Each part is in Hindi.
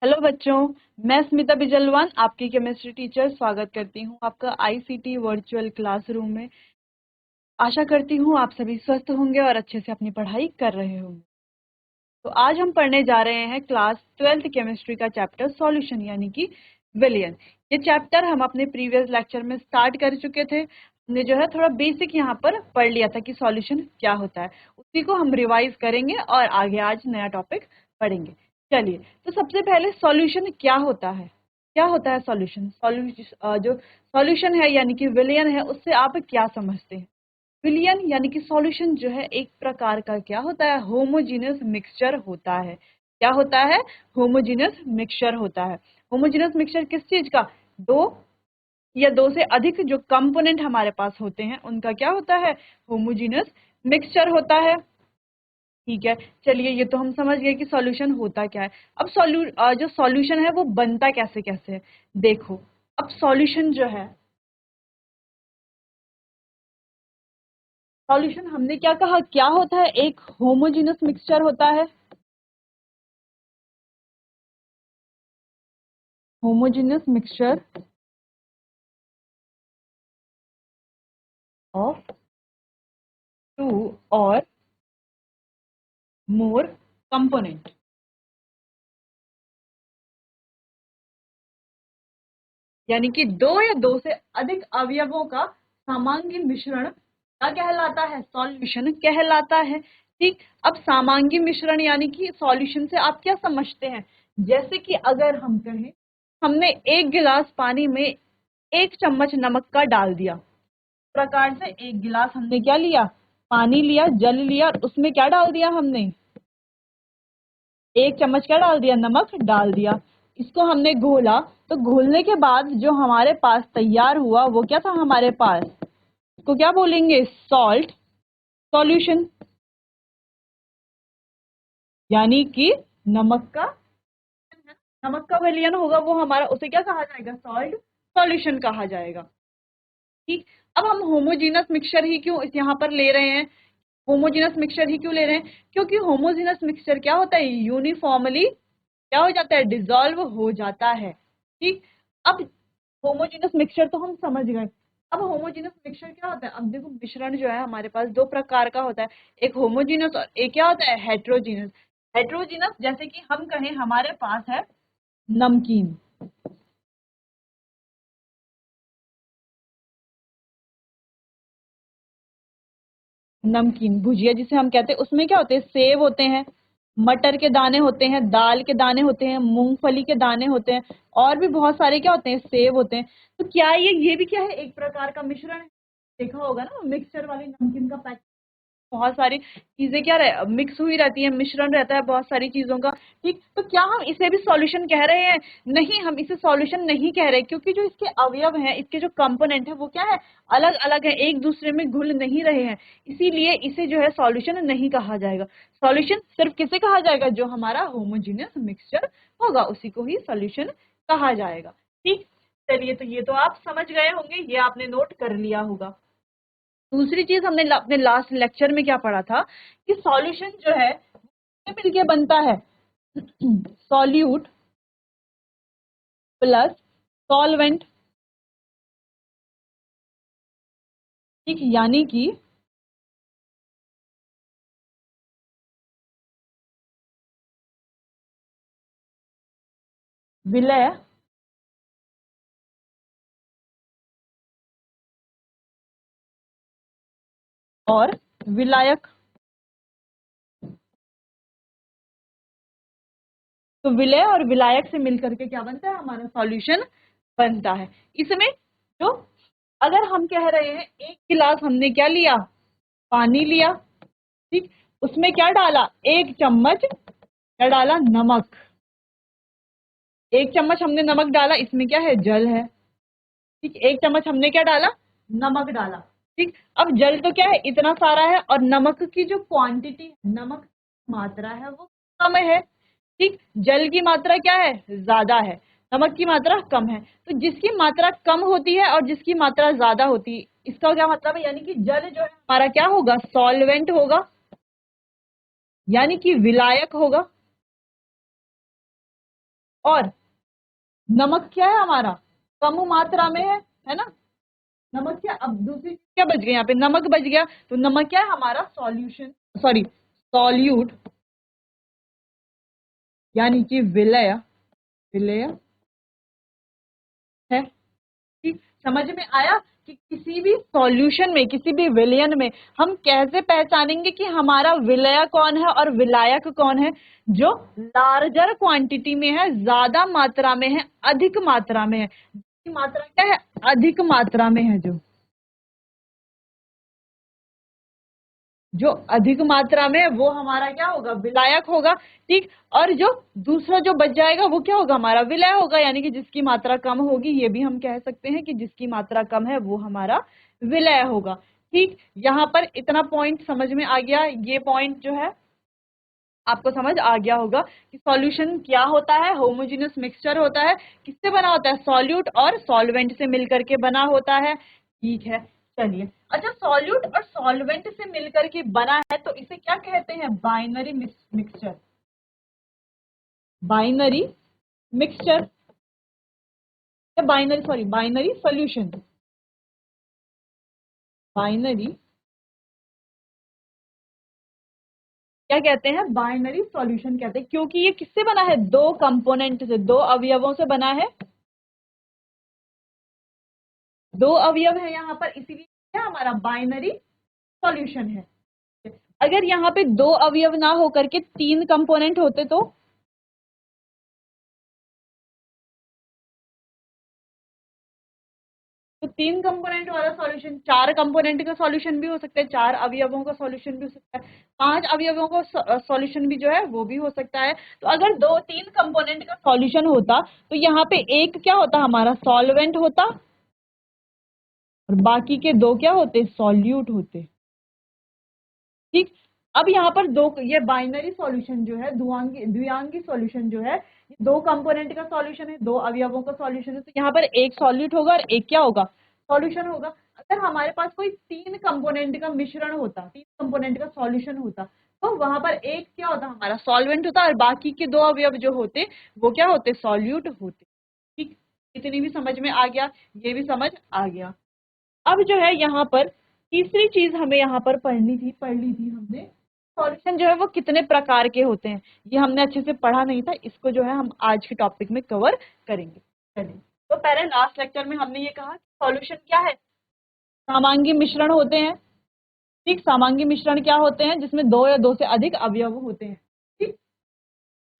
हेलो बच्चों, मैं स्मिता बिजलवान आपकी केमिस्ट्री टीचर स्वागत करती हूँ आपका आईसीटी वर्चुअल क्लासरूम में। आशा करती हूँ आप सभी स्वस्थ होंगे और अच्छे से अपनी पढ़ाई कर रहे होंगे। तो आज हम पढ़ने जा रहे हैं क्लास 12th केमिस्ट्री का चैप्टर सॉल्यूशन यानी कि विलयन। ये चैप्टर हम अपने प्रीवियस लेक्चर में स्टार्ट कर चुके थे। हमने जो है थोड़ा बेसिक यहाँ पर पढ़ लिया था कि सॉल्यूशन क्या होता है, उसी को हम रिवाइज करेंगे और आगे आज नया टॉपिक पढ़ेंगे। चलिए, तो सबसे पहले सॉल्यूशन क्या होता है। क्या होता है सॉल्यूशन? जो सॉल्यूशन है यानी कि विलयन है, उससे आप क्या समझते हैं? विलयन यानी कि सॉल्यूशन जो है एक प्रकार का क्या होता है, होमोजीनियस मिक्सचर होता है। क्या होता है? होमोजीनियस मिक्सचर होता है। होमोजीनियस मिक्सचर किस चीज का? दो या दो से अधिक जो कंपोनेंट हमारे पास होते हैं उनका क्या होता है? होमोजीनियस मिक्सचर होता है। ठीक है, चलिए ये तो हम समझ गए कि सॉल्यूशन होता क्या है। अब जो सॉल्यूशन है वो बनता कैसे कैसे है, देखो। अब सॉल्यूशन जो है, सॉल्यूशन हमने क्या कहा, क्या होता है? एक होमोजीनियस मिक्सचर होता है। होमोजेनियस मिक्सचर ऑफ टू और मोर कंपोनेंट। यानी कि दो या दो से अधिक अवयवों का समांगी मिश्रण क्या कहलाता है? सॉल्यूशन कहलाता है। ठीक, अब समांगी मिश्रण यानी कि सॉल्यूशन से आप क्या समझते हैं? जैसे कि अगर हम कहें हमने एक गिलास पानी में एक चम्मच नमक का डाल दिया, प्रकार से एक गिलास हमने क्या लिया, पानी लिया, जल लिया और उसमें क्या डाल दिया हमने, एक चम्मच क्या डाल दिया, नमक डाल दिया। इसको हमने घोला, तो घोलने के बाद जो हमारे पास तैयार हुआ वो क्या था हमारे पास, इसको क्या बोलेंगे, सॉल्ट सॉल्यूशन। यानी कि नमक का नमक का विलयन होगा वो हमारा, उसे क्या कहा जाएगा, सॉल्ट सॉल्यूशन कहा जाएगा। ठीक, अब हम होमोजीनस मिक्सचर ही क्यों इस यहाँ पर ले रहे हैं, होमोजीनस मिक्सचर ही क्यों ले रहे हैं? क्योंकि होमोजीनस मिक्सचर क्या होता है, यूनिफॉर्मली क्या हो जाता है, डिसॉल्व हो जाता है। ठीक, अब होमोजीनस मिक्सचर तो हम समझ गए। अब होमोजीनस मिक्सचर क्या होता है? अब देखो, मिश्रण जो है हमारे पास दो प्रकार का होता है, एक होमोजीनस और एक क्या होता है, हेट्रोजीनस। हेट्रोजीनस जैसे कि हम कहें हमारे पास है नमकीन, नमकीन भुजिया जिसे हम कहते हैं, उसमें क्या होते हैं, सेव होते हैं, मटर के दाने होते हैं, दाल के दाने होते हैं, मूंगफली के दाने होते हैं, और भी बहुत सारे क्या होते हैं, सेव होते हैं। तो क्या ये भी क्या है, एक प्रकार का मिश्रण है। देखा होगा ना मिक्सचर वाले नमकीन का पैकेट, बहुत सारी चीजें क्या रहे मिक्स हुई रहती है, मिश्रण रहता है बहुत सारी चीजों का। ठीक, तो क्या हम इसे भी सॉल्यूशन कह रहे हैं? नहीं, हम इसे सॉल्यूशन नहीं कह रहे, क्योंकि जो इसके अवयव हैं, इसके जो कंपोनेंट है वो क्या है, अलग अलग है, एक दूसरे में घुल नहीं रहे हैं। इसीलिए इसे जो है सॉल्यूशन नहीं कहा जाएगा। सॉल्यूशन सिर्फ किसे कहा जाएगा, जो हमारा होमोजीनियस मिक्सचर होगा उसी को ही सॉल्यूशन कहा जाएगा। ठीक, चलिए, तो ये तो आप समझ गए होंगे, ये आपने नोट कर लिया होगा। दूसरी चीज हमने अपने लास्ट लेक्चर में क्या पढ़ा था कि सॉल्यूशन जो है मिलके बनता है सॉल्यूट प्लस सॉल्वेंट। ठीक, यानी कि विलय और विलायक। तो विलय और विलायक से मिलकर के क्या बनता है, हमारा सॉल्यूशन बनता है। इसमें जो, अगर हम कह रहे हैं एक गिलास हमने क्या लिया, पानी लिया, ठीक, उसमें क्या डाला, एक चम्मच क्या डाला, नमक। एक चम्मच हमने नमक डाला, इसमें क्या है, जल है। ठीक, एक चम्मच हमने क्या डाला, नमक डाला। ठीक, अब जल तो क्या है, इतना सारा है, और नमक की जो क्वांटिटी, नमक मात्रा है वो कम है। ठीक, जल की मात्रा क्या है, ज्यादा है, नमक की मात्रा कम है। तो जिसकी मात्रा कम होती है और जिसकी मात्रा ज्यादा होती है, इसका क्या मतलब है, यानी कि जल जो है हमारा क्या होगा, सॉल्वेंट होगा, यानी कि विलायक होगा। और नमक क्या है हमारा, कम मात्रा में है ना। नमक क्या, अब दूसरी चीज क्या बच गई यहाँ पे, नमक बच गया, तो नमक क्या है हमारा, सॉल्यूशन, सॉरी सॉल्यूट, यानी कि विलय, विलय है। ठीक, समझ में आया कि किसी भी सॉल्यूशन में, किसी भी विलयन में हम कैसे पहचानेंगे कि हमारा विलय कौन है और विलायक कौन है। जो लार्जर क्वांटिटी में है, ज्यादा मात्रा में है, अधिक मात्रा में है। मात्रा क्या है, अधिक मात्रा में है, जो अधिक मात्रा में है वो हमारा क्या होगा, विलायक होगा। ठीक, और जो दूसरा जो बच जाएगा वो क्या होगा, हमारा विलय होगा, यानी कि जिसकी मात्रा कम होगी, ये भी हम कह सकते हैं कि जिसकी मात्रा कम है वो हमारा विलय होगा। ठीक, यहाँ पर इतना पॉइंट समझ में आ गया। ये पॉइंट जो है आपको समझ आ गया होगा कि सॉल्यूशन क्या होता है, होमोजेनियस मिक्सचर होता है, किससे बना होता है, सॉल्यूट और सॉल्वेंट से मिलकर के बना होता है। ठीक है, चलिए, अच्छा सॉल्यूट और सॉल्वेंट से मिलकर के बना है तो इसे क्या कहते हैं, बाइनरी मिक्सचर, बाइनरी मिक्सचर, या binary, sorry binary solution, binary क्या कहते हैं, बाइनरी सॉल्यूशन कहते हैं, क्योंकि ये किससे बना है, दो कंपोनेंट से, दो अवयवों से बना है, दो अवयव है यहाँ पर, इसीलिए क्या हमारा बाइनरी सॉल्यूशन है। अगर यहाँ पे दो अवयव ना होकर के तीन कंपोनेंट होते तो तीन कंपोनेंट वाला सॉल्यूशन, चार कंपोनेंट का सॉल्यूशन भी हो सकता है, चार अवयवों का सॉल्यूशन भी हो सकता है, पांच अवयवों का सॉल्यूशन भी जो है वो भी हो सकता है। तो अगर दो तीन कंपोनेंट का सॉल्यूशन होता तो यहाँ पे एक क्या होता, हमारा सॉल्वेंट होता, और बाकी के दो क्या होते, सॉल्यूट होते। ठीक, अब यहाँ पर दो, ये बाइनरी सॉल्यूशन जो है, द्विआंगी सॉल्यूशन जो है, ये दो कंपोनेंट का सॉल्यूशन है, दो अवयवों का सॉल्यूशन है, तो यहाँ पर एक सॉल्यूट होगा और एक क्या होगा, सॉल्यूशन होगा। अगर हमारे पास कोई तीन कंपोनेंट का मिश्रण होता, तीन कंपोनेंट का सॉल्यूशन होता, तो वहां पर एक क्या होता, हमारा सॉल्वेंट होता, और बाकी के दो अवयव जो होते वो क्या होते, सॉल्यूट होते। ठीक, इतनी भी समझ में आ गया, ये भी समझ आ गया। अब जो है यहाँ पर तीसरी चीज हमें यहाँ पर पढ़ ली थी हमने, सॉल्यूशन जो है वो कितने प्रकार के होते हैं, ये हमने अच्छे से पढ़ा नहीं था, इसको जो है हम आज के टॉपिक में कवर करेंगे। चलिए, तो पहले लास्ट लेक्चर में हमने ये कहा कि सॉल्यूशन क्या है, समांगी मिश्रण होते हैं। ठीक, समांगी मिश्रण क्या होते हैं, जिसमें दो या दो से अधिक अवयव होते हैं। ठीक,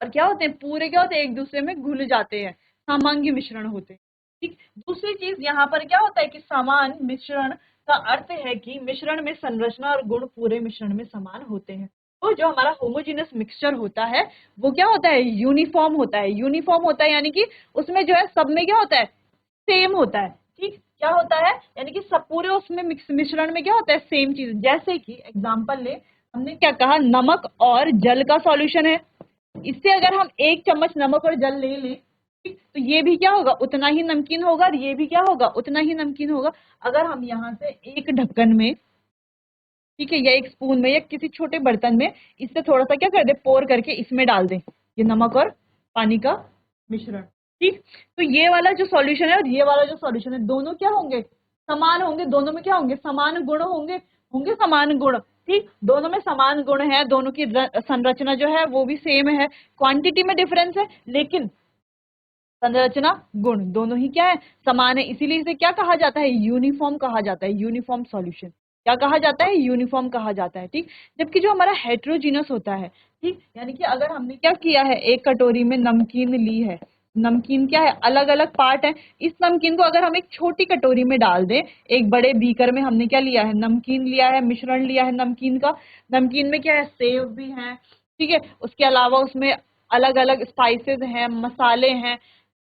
और क्या होते हैं, पूरे क्या होते हैं, एक दूसरे में घुल जाते हैं, समांगी मिश्रण होते हैं। ठीक, दूसरी चीज यहाँ पर क्या होता है कि समान मिश्रण का अर्थ है कि मिश्रण में संरचना और गुण पूरे मिश्रण में समान होते हैं। तो जो हमारा होमोजेनियस मिक्सचर होता है वो क्या होता है, यूनिफॉर्म होता है, यूनिफॉर्म होता है, यानी कि उसमें जो है सब में क्या होता है, सेम होता है। ठीक, क्या होता है, यानी कि सब पूरे उसमें मिश्रण में क्या होता है, सेम चीज। जैसे कि एग्जांपल ले, हमने क्या कहा, नमक और जल का सॉल्यूशन है, इससे अगर हम एक चम्मच नमक और जल ले लें, ठीक, तो ये भी क्या होगा, उतना ही नमकीन होगा, और ये भी क्या होगा, उतना ही नमकीन होगा। अगर हम यहाँ से एक ढक्कन में, ठीक है, या एक स्पून में या किसी छोटे बर्तन में इससे थोड़ा सा क्या कर दे, पोर करके इसमें डाल दें ये नमक और पानी का मिश्रण। ठीक, तो ये वाला जो सॉल्यूशन है और ये वाला जो सॉल्यूशन है, दोनों क्या होंगे, समान होंगे, दोनों में क्या होंगे, समान गुण होंगे, होंगे समान गुण। ठीक, दोनों में समान गुण है, दोनों की संरचना जो है वो भी सेम है, क्वांटिटी में डिफरेंस है, लेकिन संरचना गुण दोनों ही क्या है, समान है, इसीलिए इसे क्या कहा जाता है, यूनिफॉर्म कहा जाता है, यूनिफॉर्म सॉल्यूशन। क्या कहा जाता है, यूनिफॉर्म कहा जाता है। ठीक, जबकि जो हमारा हेट्रोजीनस होता है, ठीक, यानी कि अगर हमने क्या किया है, एक कटोरी में नमकीन ली है, नमकीन क्या है, अलग अलग पार्ट है, इस नमकीन को अगर हम एक छोटी कटोरी में डाल दें, एक बड़े बीकर में हमने क्या लिया है, नमकीन लिया है, मिश्रण लिया है नमकीन का, नमकीन में क्या है, सेव भी है, ठीक है, उसके अलावा उसमें अलग अलग स्पाइसेस हैं, मसाले हैं,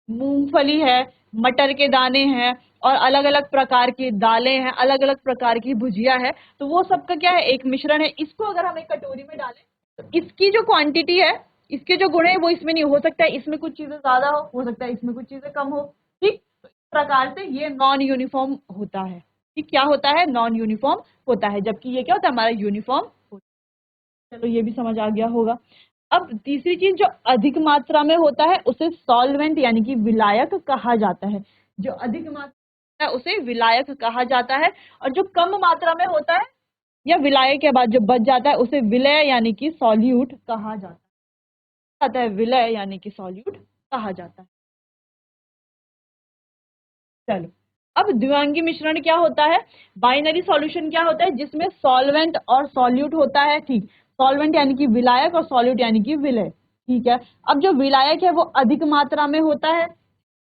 मूंगफली है, मटर के दाने हैं, और अलग अलग प्रकार की दालें हैं, अलग अलग प्रकार की भुजिया है, तो वो सबका क्या है, एक मिश्रण है। इसको अगर हम एक कटोरी में डालें तो इसकी जो क्वांटिटी है, इसके जो गुण है वो इसमें नहीं, हो सकता है इसमें कुछ चीजें ज्यादा हो सकता है इसमें कुछ चीजें कम हो। ठीक, तो इस प्रकार से ये नॉन यूनिफॉर्म होता है। ठीक, क्या होता है, नॉन यूनिफॉर्म होता है, जबकि ये क्या होता है, हमारा यूनिफॉर्म होता है। चलो, ये भी समझ आ गया होगा। अब तीसरी चीज, जो अधिक मात्रा में होता है उसे सॉल्वेंट यानी कि विलायक कहा जाता है। जो अधिक मात्रा है उसे विलायक कहा जाता है, और जो कम मात्रा में होता है या विलायक के बाद जो बच जाता है उसे विलय यानी कि सॉल्यूट कहा जाता है। विलय यानी कि सॉल्यूट कहा जाता है। चलो, अब द्विअंगी मिश्रण क्या होता है? बाइनरी सॉल्यूशन क्या होता है? जिसमें सॉल्वेंट और सॉल्यूट होता है। ठीक, सॉल्वेंट यानी कि विलायक और सॉल्यूट यानी कि विलय। ठीक है, अब जो विलायक है वो अधिक मात्रा में होता है,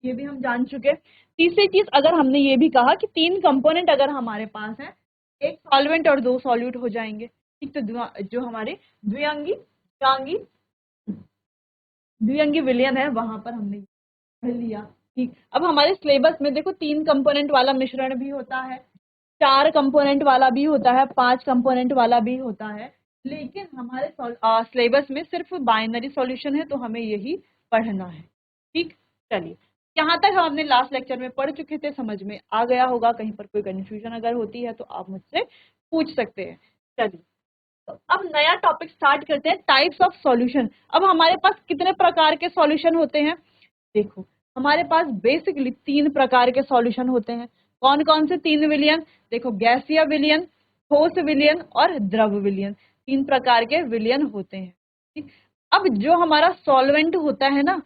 ये भी हम जान चुके। तीसरी चीज, अगर हमने ये भी कहा कि तीन कंपोनेंट अगर हमारे पास है, एक सॉल्वेंट और दो सॉल्यूट हो जाएंगे। ठीक, तो जो हमारे द्विअंगी द्विअंगी द्विअंगी विलयन है वहां पर हमने पढ़ लिया। ठीक, अब हमारे सिलेबस में देखो तीन कंपोनेंट वाला मिश्रण भी होता है, चार कंपोनेंट वाला भी होता है, पांच कंपोनेंट वाला भी होता है, लेकिन हमारे सिलेबस में सिर्फ बाइनरी सॉल्यूशन है, तो हमें यही पढ़ना है। ठीक, चलिए, यहाँ तक हम अपने लास्ट लेक्चर में पढ़ चुके थे, समझ में आ गया होगा। कहीं पर कोई कंफ्यूजन अगर होती है तो आप मुझसे पूछ सकते हैं। चलिए, तो अब नया टॉपिक स्टार्ट करते हैं, टाइप्स ऑफ सॉल्यूशन। अब हमारे पास कितने प्रकार के सॉल्यूशन होते हैं? देखो, हमारे पास बेसिकली तीन प्रकार के सॉल्यूशन होते हैं। कौन कौन से तीन विलयन? देखो, गैसीय विलयन, ठोस विलयन और द्रव विलयन, तीन प्रकार के विलयन होते हैं। ठीक, अब जो हमारा सॉल्वेंट होता है ना,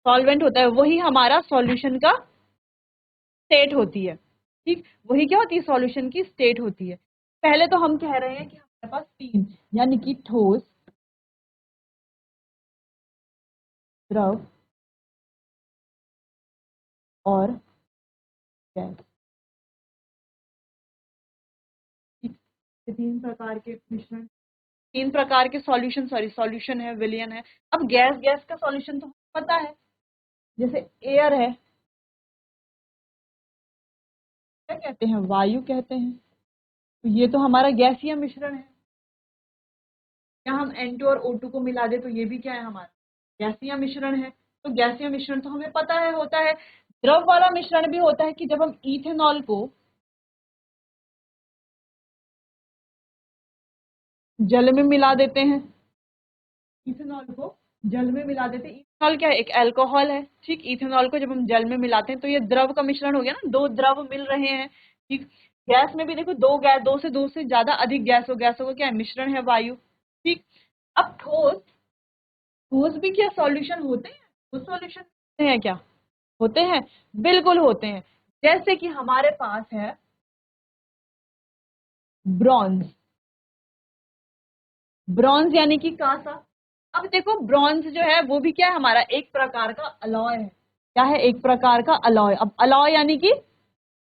सॉल्वेंट होता है वही हमारा सॉल्यूशन का स्टेट होती है। ठीक, वही क्या होती है? सॉल्यूशन की स्टेट होती है। पहले तो हम कह रहे हैं कि हमारे पास तीन, यानी कि ठोस, द्रव और गैस। ठीक, ये तीन प्रकार के मिश्रण, तीन प्रकार के सॉल्यूशन, सॉल्यूशन है, विलयन है। अब गैस, गैस का सॉल्यूशन तो हमें पता है, जैसे एयर है, क्या कहते हैं? वायु कहते हैं। तो ये तो हमारा गैसीय मिश्रण है। क्या हम N2 और O2 को मिला दे तो ये भी क्या है? हमारा गैसीय मिश्रण है। तो गैसीय मिश्रण तो हमें पता है होता है। द्रव वाला मिश्रण भी होता है कि जब हम इथेनॉल को जल में मिला देते हैं, इथेनॉल को जल में मिला देते हैं। इथेनॉल क्या है? एक अल्कोहल है। ठीक, इथेनॉल को जब हम जल में मिलाते हैं तो ये द्रव का मिश्रण हो गया ना, दो द्रव मिल रहे हैं। ठीक, गैस में भी देखो, दो गैस, दो से ज्यादा अधिक गैसों का क्या है? मिश्रण है, वायु। ठीक, अब ठोस, ठोस भी क्या सॉल्यूशन होते हैं? ठोस सॉल्यूशन होते हैं क्या? होते हैं, बिल्कुल होते हैं। जैसे कि हमारे पास है ब्रॉन्ज, ब्रॉन्ज यानी कि कांसा। अब देखो, ब्रॉन्ज जो है वो भी क्या है? हमारा एक प्रकार का अलॉय है। क्या है? एक प्रकार का अलॉय। अब अलॉय यानी कि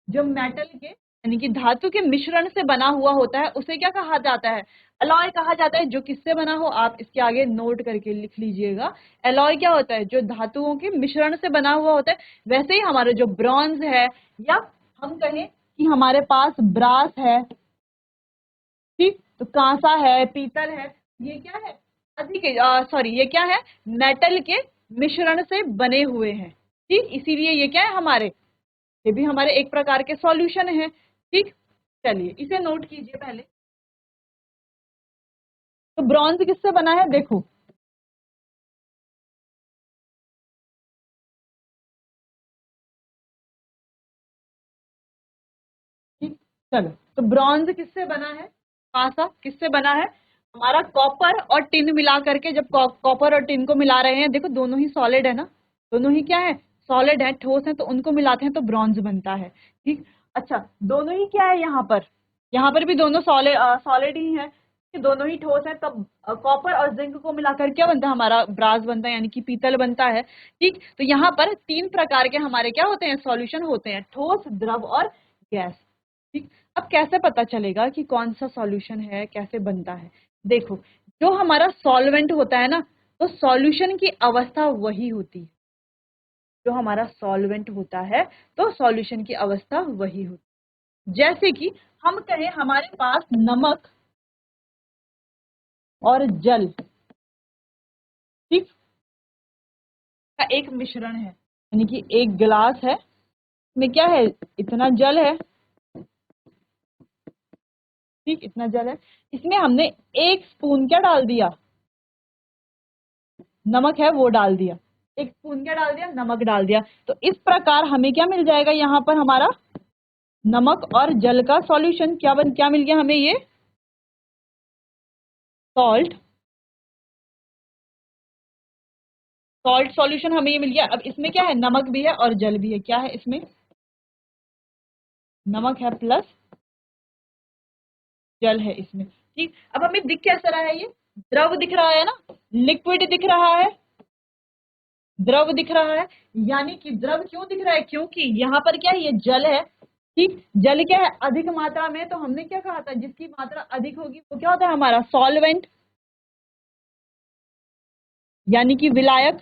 जो मेटल के यानी कि धातु के मिश्रण से बना हुआ होता है उसे क्या कहा जाता है? अलॉय कहा जाता है। जो किससे बना हो, आप इसके आगे नोट करके लिख लीजिएगा। अलॉय क्या होता है? जो धातुओं के मिश्रण से बना हुआ होता है। वैसे ही हमारा जो ब्रॉन्ज है, या हम कहें कि हमारे पास ब्रास है, ठीक, तो कांसा है, पीतल है, ये क्या है? अधिक, सॉरी, ये क्या है? मेटल के मिश्रण से बने हुए हैं। ठीक, इसीलिए ये क्या है? हमारे, ये भी हमारे एक प्रकार के सॉल्यूशन है। ठीक, चलिए इसे नोट कीजिए पहले। तो ब्रॉन्ज किससे बना है? देखो, ठीक, चलो, तो ब्रॉन्ज किससे बना है? कांसा किससे बना है? हमारा कॉपर और टिन मिला करके, जब कॉपर और टिन को मिला रहे हैं, देखो दोनों ही सॉलिड है ना, दोनों ही क्या है? सॉलिड है, ठोस है, तो उनको मिलाते हैं तो ब्रॉन्ज बनता है। ठीक, अच्छा, दोनों ही क्या है? यहाँ पर भी दोनों सॉलिड, सॉलिड ही है, कि दोनों ही ठोस है, तब कॉपर और जिंक को मिलाकर क्या बनता है? हमारा ब्रास बनता है, यानी कि पीतल बनता है। ठीक, तो यहाँ पर तीन प्रकार के हमारे क्या होते हैं? सॉल्यूशन होते हैं, ठोस, द्रव और गैस। ठीक, अब कैसे पता चलेगा कि कौन सा सॉल्यूशन है, कैसे बनता है? देखो, जो हमारा सॉल्वेंट होता है ना, तो सॉल्यूशन की अवस्था वही होती है। जो हमारा सॉल्वेंट होता है तो सॉल्यूशन की अवस्था वही होती है। जैसे कि हम कहें हमारे पास नमक और जल, ठीक, का एक मिश्रण है, यानी कि एक गिलास है, में क्या है? इतना जल है। ठीक, इतना जल है, इसमें हमने एक स्पून क्या डाल दिया? नमक है वो डाल दिया, 1 स्पून क्या डाल दिया, नमक डाल दिया। तो इस प्रकार हमें क्या मिल जाएगा यहाँ पर, हमारा नमक और जल का सॉल्यूशन क्या मिल गया हमें, ये सॉल्ट सॉल्यूशन हमें ये मिल गया। अब इसमें क्या है, नमक भी है और जल भी है, क्या है इसमें, नमक है प्लस जल है इसमें। ठीक, अब हमें दिख कैसा रहा है, ये द्रव दिख रहा है ना, लिक्विड दिख रहा है, द्रव दिख रहा है। यानी कि द्रव क्यों दिख रहा है, क्योंकि यहाँ पर क्या है, ये जल है। ठीक, जल क्या है, अधिक मात्रा में, तो हमने क्या कहा था, जिसकी मात्रा अधिक होगी वो क्या होता है हमारा सॉल्वेंट, यानी कि विलायक।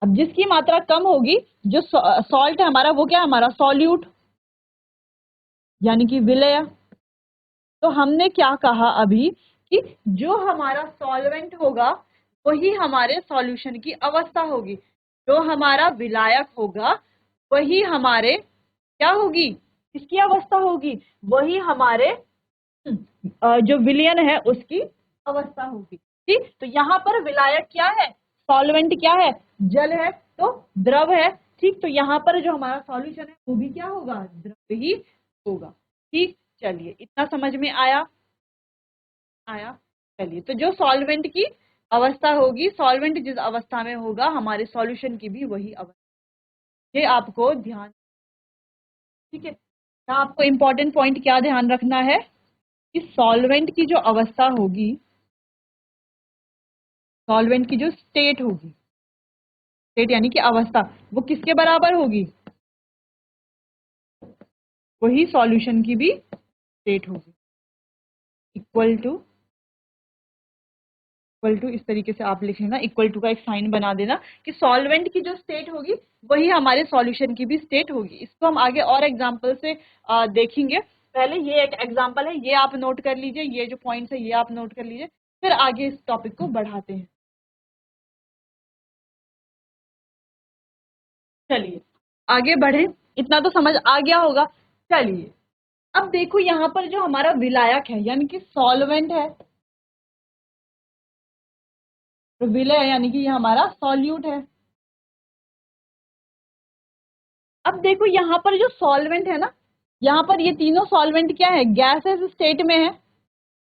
अब जिसकी मात्रा कम होगी, जो सॉल्ट है हमारा, वो क्या है हमारा सॉल्यूट, यानी कि विलेय। तो हमने क्या कहा अभी कि जो हमारा सॉल्वेंट होगा वही हमारे सॉल्यूशन की अवस्था होगी, जो हमारा विलायक होगा वही हमारे क्या होगी, किसकी अवस्था होगी, वही हमारे जो विलयन है उसकी अवस्था होगी। ठीक, तो यहाँ पर विलायक क्या है, सॉल्वेंट क्या है, जल है, तो द्रव है। ठीक, तो यहाँ पर जो हमारा सॉल्यूशन है वो भी क्या होगा, द्रव ही होगा। ठीक, चलिए इतना समझ में आया, चलिए तो जो सॉल्वेंट की अवस्था होगी, सॉल्वेंट जिस अवस्था में होगा हमारे सॉल्यूशन की भी वही अवस्था, ये आपको ध्यान। ठीक है, यहाँ आपको इंपॉर्टेंट पॉइंट क्या ध्यान रखना है कि सॉल्वेंट की जो अवस्था होगी, सॉल्वेंट की जो स्टेट होगी, स्टेट यानी कि अवस्था, वो किसके बराबर होगी, वही सॉल्यूशन की भी स्टेट होगी। इक्वल टू इस तरीके से आप लिख लेना, इक्वल टू का एक साइन बना देना कि सॉल्वेंट की जो स्टेट होगी वही हमारे सॉल्यूशन की भी स्टेट होगी। इसको हम आगे और एग्जांपल से देखेंगे। पहले ये एक एग्जांपल है, ये आप नोट कर लीजिए, ये जो पॉइंट्स है ये आप नोट कर लीजिए, फिर आगे इस टॉपिक को बढ़ाते हैं। चलिए आगे बढ़े, इतना तो समझ आ गया होगा। चलिए अब देखो यहाँ पर जो हमारा विलायक है यानी कि सॉल्वेंट है, तो विलय यानी कि ये हमारा सॉल्यूट है। अब देखो यहाँ पर जो सॉल्वेंट है ना, यहाँ पर ये तीनों सॉल्वेंट क्या है, गैसेस स्टेट में है,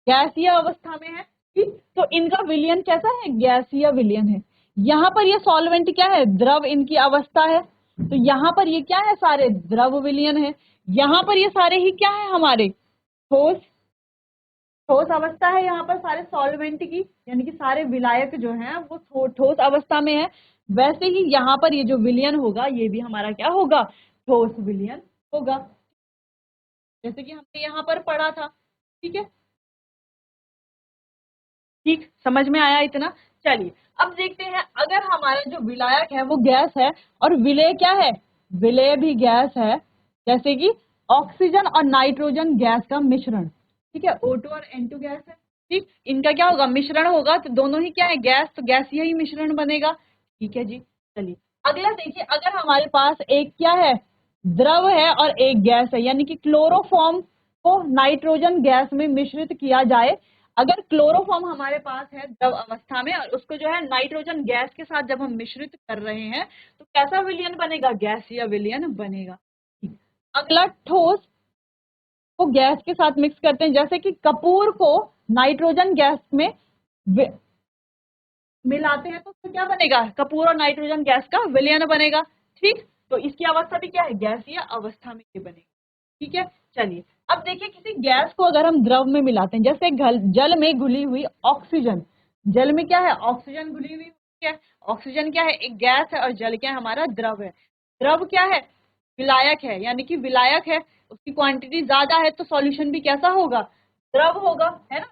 गैसीय अवस्था में है। ठीक, तो इनका विलयन कैसा है, गैसीय विलयन है। यहाँ पर ये सॉल्वेंट क्या है, द्रव इनकी अवस्था है, तो यहाँ पर ये क्या है, सारे द्रव विलयन है। यहाँ पर ये सारे ही क्या है हमारे ठोस, ठोस अवस्था है यहाँ पर सारे सॉल्वेंट की, यानी कि सारे विलायक जो हैं वो ठोस अवस्था में है। वैसे ही यहाँ पर ये जो विलयन होगा ये भी हमारा क्या होगा, ठोस विलयन होगा, जैसे कि हमने यहाँ पर पढ़ा था। ठीक है, ठीक समझ में आया इतना। चलिए अब देखते हैं, अगर हमारा जो विलायक है वो गैस है और विलेय क्या है, विलेय भी गैस है, जैसे कि ऑक्सीजन और नाइट्रोजन गैस का मिश्रण। ठीक है, O2 और N2 गैस है। ठीक, इनका क्या होगा, मिश्रण होगा, तो दोनों ही क्या है, गैस, तो गैसीय ही मिश्रण बनेगा। ठीक है जी, चलिए अगला देखिए, अगर हमारे पास एक क्या है, द्रव है और एक गैस है, यानी कि क्लोरोफॉर्म को नाइट्रोजन गैस में मिश्रित किया जाए। अगर क्लोरोफॉर्म हमारे पास है द्रव अवस्था में और उसको जो है नाइट्रोजन गैस के साथ जब हम मिश्रित कर रहे हैं तो कैसा विलयन बनेगा, गैसीय विलयन बनेगा। अगला, ठोस को गैस के साथ मिक्स करते हैं, जैसे कि कपूर को नाइट्रोजन गैस में मिलाते हैं तो उससे क्या बनेगा, कपूर और नाइट्रोजन गैस का विलयन बनेगा। ठीक, तो इसकी अवस्था भी क्या है, गैसीय अवस्था में ये बनेगी। ठीक है, चलिए अब देखिए, किसी गैस को अगर हम द्रव में मिलाते हैं, जैसे जल में घुली हुई ऑक्सीजन, जल में क्या है, ऑक्सीजन घुली हुई है, ऑक्सीजन क्या है, एक गैस है, और जल क्या है, हमारा द्रव है। द्रव क्या है, विलायक है, यानी कि विलायक है, उसकी क्वांटिटी ज्यादा है तो सॉल्यूशन भी कैसा होगा, द्रव होगा, है ना।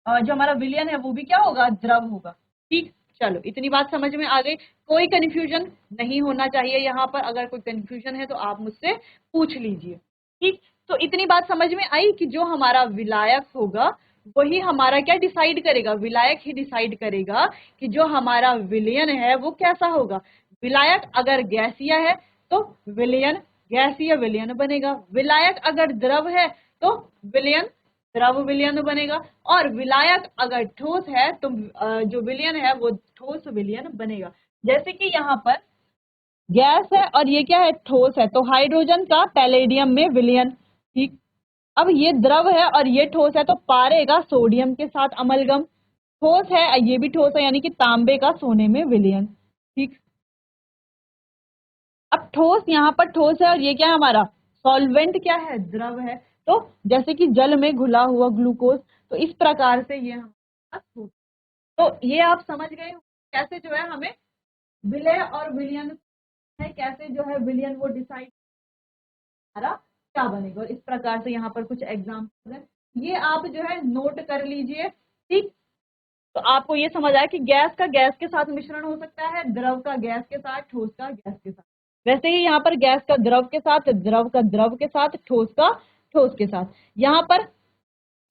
और जो हमारा विलयन है वो भी क्या होगा, द्रव होगा। ठीक, चलो इतनी बात समझ में आ गई, कोई कंफ्यूजन नहीं होना चाहिए यहाँ पर, अगर कोई कंफ्यूजन है तो आप मुझसे पूछ लीजिए। ठीक, तो इतनी बात समझ में आई कि जो हमारा विलायक होगा वही हमारा क्या डिसाइड करेगा, विलायक ही डिसाइड करेगा कि जो हमारा विलयन है वो कैसा होगा। विलायक अगर गैसीय है तो विलयन गैसीय विलयन बनेगा, विलायक अगर द्रव है तो विलयन द्रव विलयन बनेगा, और विलायक अगर ठोस है तो जो विलयन है वो ठोस विलयन बनेगा। जैसे कि यहाँ पर गैस है और ये क्या है, ठोस है, तो हाइड्रोजन का पैलेडियम में विलयन। ठीक, अब ये द्रव है और ये ठोस है, तो पारे का सोडियम के साथ अमलगम। ठोस है, ये भी ठोस है, यानी कि तांबे का सोने में विलयन। ठीक, अब ठोस, यहाँ पर ठोस है और ये क्या है हमारा सॉल्वेंट, क्या है, द्रव है। तो जैसे कि जल में घुला हुआ ग्लूकोज, तो इस प्रकार से ये हमारा ठोस। तो ये आप समझ गए हो कैसे जो है हमें विलय और विलयन है, कैसे जो है विलयन वो डिसाइड हमारा क्या बनेगा। और इस प्रकार से यहाँ पर कुछ एग्जाम्पल है, ये आप जो है नोट कर लीजिए। ठीक, तो आपको ये समझ आया कि गैस का गैस के साथ मिश्रण हो सकता है, द्रव का गैस के साथ, ठोस का गैस के साथ। वैसे ही यहाँ पर गैस का द्रव के साथ, द्रव का द्रव के साथ, ठोस का ठोस के साथ। यहाँ पर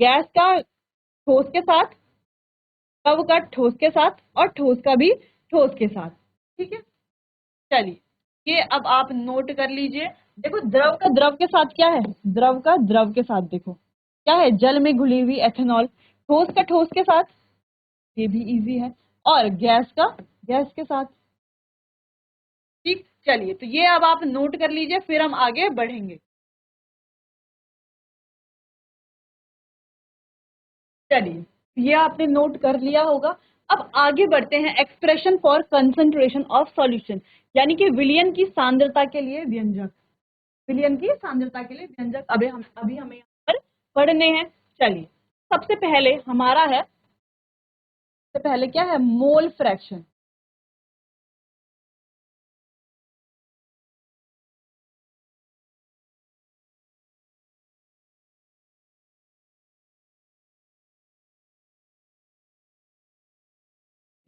गैस का ठोस के साथ, द्रव का ठोस के साथ, और ठोस का भी ठोस के साथ। ठीक है, चलिए ये अब आप नोट कर लीजिए। देखो द्रव का द्रव के साथ क्या है, द्रव का द्रव के साथ देखो क्या है, जल में घुली हुई एथेनॉल। ठोस का ठोस के साथ, ये भी इजी है, और गैस का गैस के साथ। ठीक, चलिए तो ये अब आप नोट कर लीजिए, फिर हम आगे बढ़ेंगे। चलिए, ये आपने नोट कर लिया होगा। अब आगे बढ़ते हैं, expression for concentration of solution, यानी कि विलयन की सांद्रता के लिए व्यंजक। विलयन की सांद्रता के लिए व्यंजक अभी हमें यहाँ पर पढ़ने हैं। चलिए, सबसे पहले हमारा है, सबसे पहले क्या है, मोल फ्रैक्शन।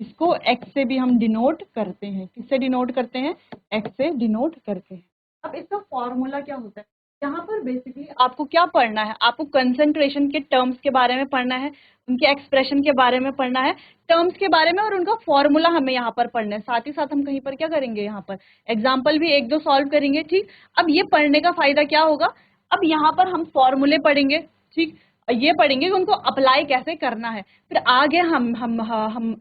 इसको एक्स से भी हम डिनोट करते हैं, किससे डिनोट करते हैं, एक्स से डिनोट करते हैं। अब इसका फॉर्मूला क्या होता है, यहाँ पर बेसिकली आपको क्या पढ़ना है, आपको कंसंट्रेशन के टर्म्स के बारे में पढ़ना है, उनके एक्सप्रेशन के बारे में पढ़ना है, टर्म्स के बारे में, और उनका फॉर्मूला हमें यहाँ पर पढ़ना है। साथ ही साथ हम कहीं पर क्या करेंगे, यहाँ पर एग्जाम्पल भी एक दो सॉल्व करेंगे। ठीक, अब ये पढ़ने का फायदा क्या होगा, अब यहाँ पर हम फॉर्मूले पढ़ेंगे। ठीक, ये पढ़ेंगे कि उनको अप्लाई कैसे करना है। फिर आगे हम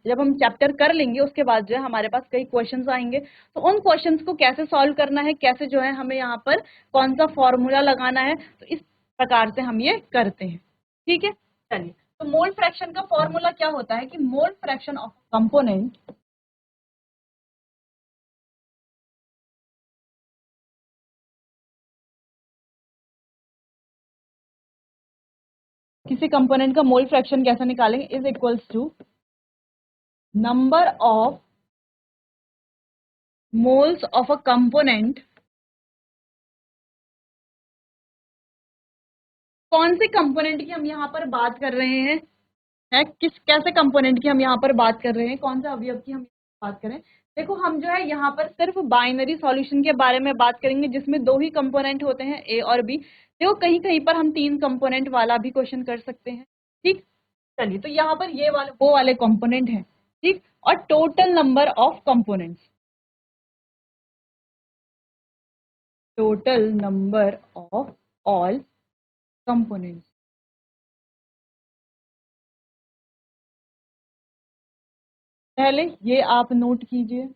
जब हम चैप्टर कर लेंगे उसके बाद जो है हमारे पास कई क्वेश्चंस आएंगे, तो उन क्वेश्चंस को कैसे सॉल्व करना है, कैसे जो है हमें यहाँ पर कौन सा फॉर्मूला लगाना है, तो इस प्रकार से हम ये करते हैं। ठीक है, चलिए, तो मोल फ्रैक्शन का फॉर्मूला क्या होता है कि मोल फ्रैक्शन ऑफ कंपोनेंट, किसी कंपोनेंट का मोल फ्रैक्शन कैसे निकालेंगे, is equals to number of moles of a component. कौन से कंपोनेंट की हम यहाँ पर बात कर रहे हैं, है किस कैसे कंपोनेंट की हम यहाँ पर बात कर रहे हैं, कौन सा अवयव की हम बात करें। देखो हम जो है यहाँ पर सिर्फ बाइनरी सॉल्यूशन के बारे में बात करेंगे, जिसमें दो ही कंपोनेंट होते हैं, ए और बी। देखो कहीं कहीं पर हम तीन कंपोनेंट वाला भी क्वेश्चन कर सकते हैं। ठीक, चलिए, तो यहाँ पर ये वाले वो वाले कंपोनेंट हैं। ठीक, और total number of components, total number of all components. पहले ये आप नोट कीजिए,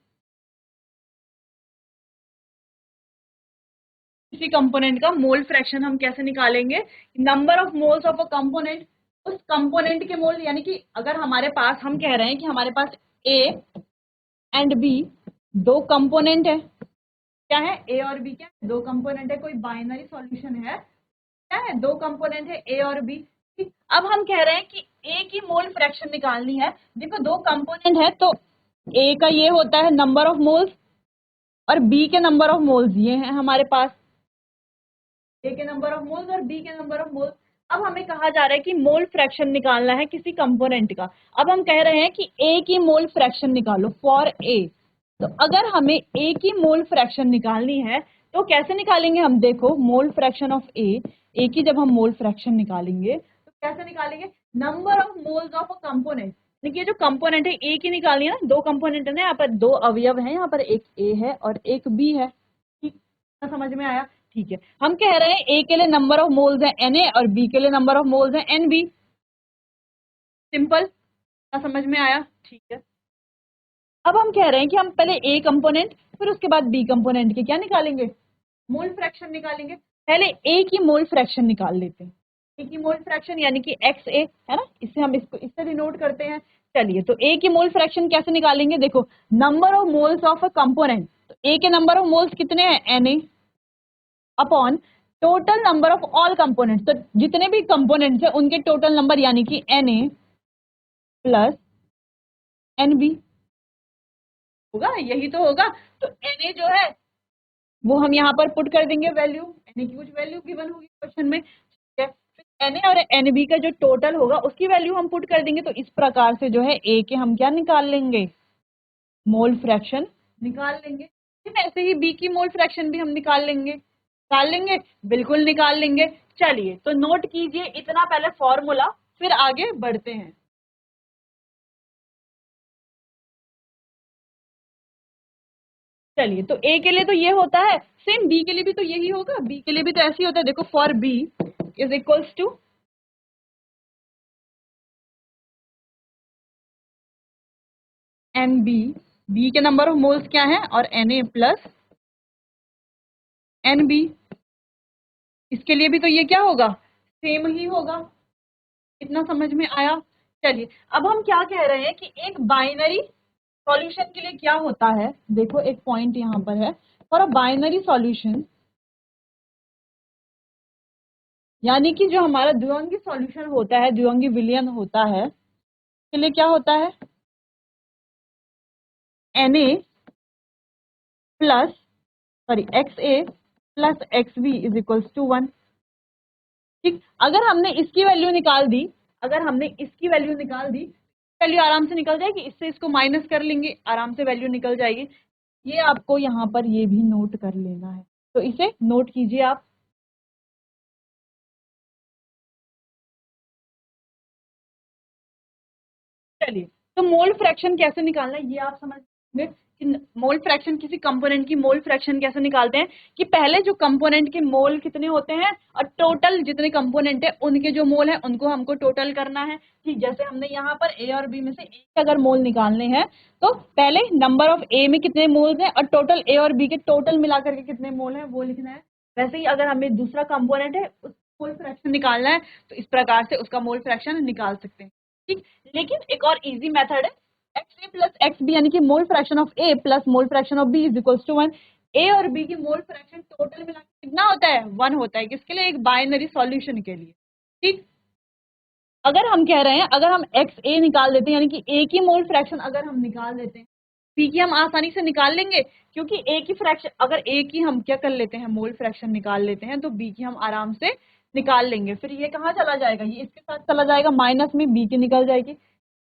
किसी कंपोनेंट का मोल फ्रैक्शन हम कैसे निकालेंगे, number of moles of a component, उस कंपोनेंट के मोल, यानी कि अगर हमारे पास, हम कह रहे हैं कि हमारे पास ए एंड बी दो कंपोनेंट है, क्या है, ए और बी, क्या है, दो कंपोनेंट है, कोई बाइनरी सॉल्यूशन है, क्या है, दो कंपोनेंट है ए और बी। अब हम कह रहे हैं कि ए की मोल फ्रैक्शन निकालनी है। देखो दो कंपोनेंट है, तो ए का ये होता है नंबर ऑफ मोल्स, और बी के नंबर ऑफ मोल्स ये हैं हमारे पास, ए के नंबर ऑफ मोल्स और बी के नंबर ऑफ मोल्स। अब हमें कहा जा रहा है कि मोल फ्रैक्शन निकालना है किसी कंपोनेंट का। अब हम कह रहे हैं कि ए की मोल फ्रैक्शन निकालो फॉर ए। तो अगर हमें ए की मोल फ्रैक्शन निकालनी है तो कैसे निकालेंगे हम, देखो मोल फ्रैक्शन ऑफ ए की जब हम मोल फ्रैक्शन निकालेंगे तो कैसे निकालेंगे, number of moles of a component. देखिए जो कंपोनेंट है ए की निकालनी है ना, दो कंपोनेंट है ना, यहाँ पर दो अवयव है, यहाँ पर एक ए है और एक बी है। ठीक, समझ में आया। ठीक है, हम कह रहे हैं ए के लिए नंबर ऑफ मोल्स है Na और बी के लिए नंबर ऑफ मोल्स है Nb। सिंपल, क्या समझ में आया? ठीक है, अब हम कह रहे हैं कि हम पहले ए कंपोनेंट फिर उसके बाद बी कंपोनेंट के क्या निकालेंगे, मोल फ्रैक्शन निकालेंगे। पहले ए की मोल फ्रैक्शन निकाल लेते हैं। ए की मोल फ्रैक्शन यानी कि XA है ना, इससे हम इसको इससे डिनोट करते हैं। चलिए, तो ए की मोल फ्रैक्शन कैसे निकालेंगे, देखो number of moles of a component, तो ए के नंबर ऑफ मोल्स कितने हैं Na upon total number of all components, तो जितने भी कंपोनेंट्स है उनके टोटल नंबर यानी कि Na प्लस Nb होगा, यही तो होगा। तो Na जो है वो हम यहाँ पर पुट कर देंगे वैल्यू, Na की कुछ वैल्यू गिवन होगी क्वेश्चन में, ठीक है। फिर Na और Nb का जो टोटल होगा उसकी वैल्यू हम पुट कर देंगे। तो इस प्रकार से जो है A के हम क्या निकाल लेंगे, मोल फ्रैक्शन निकाल लेंगे। फिर ऐसे ही B की मोल फ्रैक्शन भी हम निकाल लेंगे, बिल्कुल निकाल लेंगे। चलिए, तो नोट कीजिए इतना पहले फॉर्मूला, फिर आगे बढ़ते हैं। चलिए, तो ए के लिए तो ये होता है, सेम बी के लिए भी तो यही होगा, बी के लिए भी तो ऐसे ही होता है। देखो, for B is equals to N B के नंबर ऑफ मोल्स क्या है और Na प्लस Nb, इसके लिए भी तो ये क्या होगा, सेम ही होगा। इतना समझ में आया? चलिए, अब हम क्या कह रहे हैं कि एक बाइनरी सॉल्यूशन के लिए क्या होता है, देखो एक पॉइंट यहाँ पर है, फॉर अ बाइनरी सॉल्यूशन यानी कि जो हमारा द्विअंगी सॉल्यूशन होता है, द्विअंगी विलयन होता है, के लिए क्या होता है, Na plus sorry XA plus XB is equals to 1। ठीक, अगर हमने इसकी वैल्यू निकाल दी, वैल्यू आराम से निकल जाएगी, इससे इसको माइनस कर लेंगे, आराम से वैल्यू निकल जाएगी। ये आपको यहाँ पर ये भी नोट कर लेना है, तो इसे नोट कीजिए आप। चलिए, तो मोल फ्रैक्शन कैसे निकालना है ये आप समझ लेंगे कि मोल फ्रैक्शन, किसी कंपोनेंट की मोल फ्रैक्शन कैसे निकालते हैं कि पहले जो कंपोनेंट के मोल कितने होते हैं और टोटल जितने कंपोनेंट है उनके जो मोल है उनको हमको टोटल करना है। ठीक, जैसे हमने यहाँ पर ए और बी में से एक अगर मोल निकालने हैं तो पहले नंबर ऑफ ए में कितने मोल्स हैं और टोटल ए और बी के टोटल मिलाकर के कितने मोल है वो लिखना है। वैसे ही अगर हमें दूसरा कंपोनेंट है उस मोल फ्रैक्शन निकालना है तो इस प्रकार से उसका मोल फ्रैक्शन निकाल सकते हैं। ठीक, लेकिन एक और इजी मेथड है, X A plus X B यानी कि mole fraction of A plus mole fraction of B is equals to 1। A और बी की मोल फ्रैक्शन टोटल मिला के कितना होता है, 1 होता है। किसके लिए, एक बाइनरी सॉल्यूशन के लिए। ठीक, अगर हम कह रहे हैं अगर हम एक्स ए निकाल देते हैं यानी कि ए की मोल फ्रैक्शन अगर हम निकाल देते हैं, बी की हम आसानी से निकाल लेंगे, क्योंकि ए की फ्रैक्शन, अगर ए की हम क्या कर लेते हैं, मोल फ्रैक्शन निकाल लेते हैं, तो बी की हम आराम से निकाल लेंगे। फिर ये कहाँ चला जाएगा, ये इसके साथ चला जाएगा, माइनस में बी की निकल जाएगी।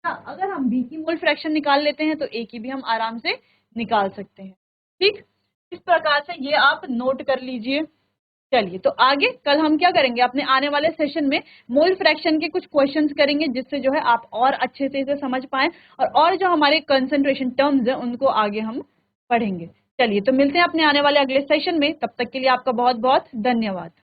हाँ, अगर हम बी की मोल फ्रैक्शन निकाल लेते हैं तो ए की भी हम आराम से निकाल सकते हैं। ठीक, इस प्रकार से ये आप नोट कर लीजिए। चलिए, तो आगे कल हम क्या करेंगे, अपने आने वाले सेशन में मोल फ्रैक्शन के कुछ क्वेश्चंस करेंगे, जिससे जो है आप और अच्छे से इसे समझ पाएं और जो हमारे कंसंट्रेशन टर्म्स हैं उनको आगे हम पढ़ेंगे। चलिए, तो मिलते हैं अपने आने वाले अगले सेशन में, तब तक के लिए आपका बहुत बहुत धन्यवाद।